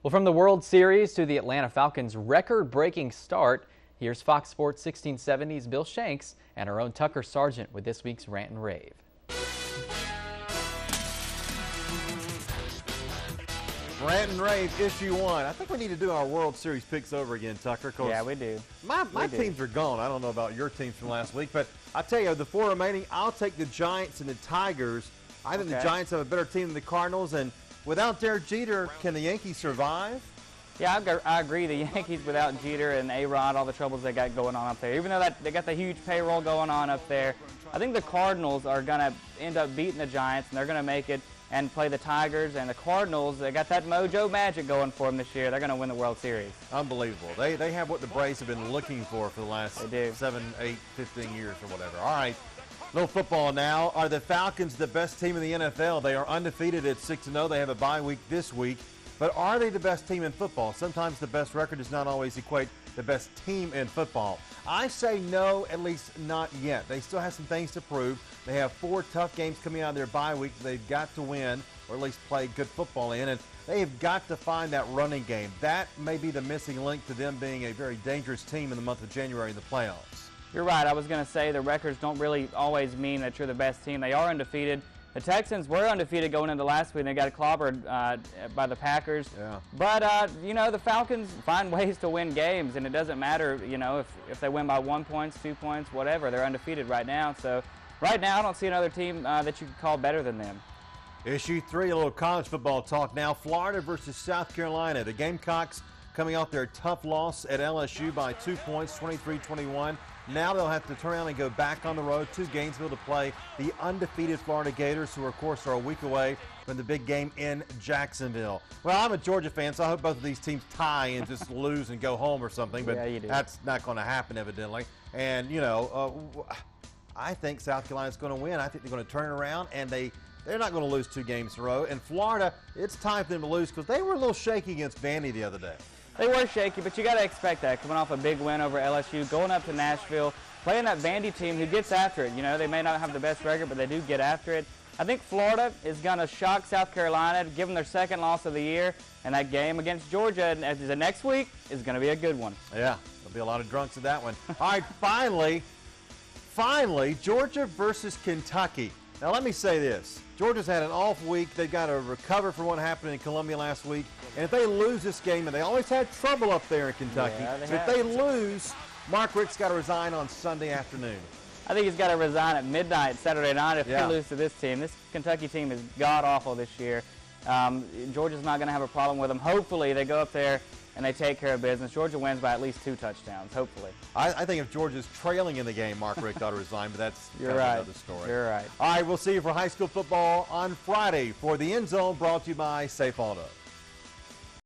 Well, from the World Series to the Atlanta Falcons' record-breaking start, here's Fox Sports 1670's Bill Shanks and our own Tucker Sargent with this week's Rant and Rave. Rant and Rave, issue 1. I think we need to do our World Series picks over again, Tucker. Yeah, we do. My teams are gone. I don't know about your teams from last week, but I tell you, the 4 remaining, I'll take the Giants and the Tigers. I think the Giants have a better team than the Cardinals, and without Derek Jeter, can the Yankees survive? Yeah, I agree. The Yankees without Jeter and A-Rod, all the troubles they got going on up there, even though they got the huge payroll going on up there, I think the Cardinals are going to end up beating the Giants, and they're going to make it and play the Tigers. And the Cardinals, they got that mojo magic going for them this year. They're going to win the World Series. Unbelievable. They have what the Braves have been looking for the last 7, 8, 15 years or whatever. All right. No football now. Are the Falcons the best team in the NFL? They are undefeated at 6-0. They have a bye week this week. But are they the best team in football? Sometimes the best record does not always equate the best team in football. I say no, at least not yet. They still have some things to prove. They have 4 tough games coming out of their bye week that they've got to win, or at least play good football in. And they have got to find that running game. That may be the missing link to them being a very dangerous team in the month of January in the playoffs. You're right. I was going to say the records don't really always mean that you're the best team. They are undefeated. The Texans were undefeated going into last week, and they got clobbered by the Packers. Yeah. But, you know, the Falcons find ways to win games, and it doesn't matter, you know, if they win by 1 point, 2 points, whatever. They're undefeated right now. So right now I don't see another team that you could call better than them. Issue 3, a little college football talk now. Florida versus South Carolina. The Gamecocks coming off their tough loss at LSU by 2 points, 23-21. Now they'll have to turn around and go back on the road to Gainesville to play the undefeated Florida Gators, who, of course, are a week away from the big game in Jacksonville. Well, I'm a Georgia fan, so I hope both of these teams tie and just lose and go home or something, but that's not going to happen, evidently. And, you know, I think South Carolina's going to win. I think they're going to turn it around, and they're not going to lose 2 games in a row. And Florida, it's time for them to lose because they were a little shaky against Vandy the other day. They were shaky, but you got to expect that. Coming off a big win over LSU, going up to Nashville, playing that Vandy team who gets after it. You know, they may not have the best record, but they do get after it. I think Florida is going to shock South Carolina, give them their 2nd loss of the year, and that game against Georgia the next week is going to be a good one. Yeah, there'll be a lot of drunks at that one. All right, finally, Georgia versus Kentucky. Now, let me say this. Georgia's had an off week. They've got to recover from what happened in Columbia last week. And if they lose this game, and they always had trouble up there in Kentucky, if they lose, Mark Richt's got to resign on Sunday afternoon. I think he's got to resign at midnight Saturday night if they lose to this team. This Kentucky team is god-awful this year. Georgia's not going to have a problem with them. Hopefully, they go up there and they take care of business. Georgia wins by at least 2 touchdowns, hopefully. I think if Georgia's trailing in the game, Mark Richt ought to resign, but that's another story. You're right. All right, we'll see you for high school football on Friday for the End Zone, brought to you by Safe Auto.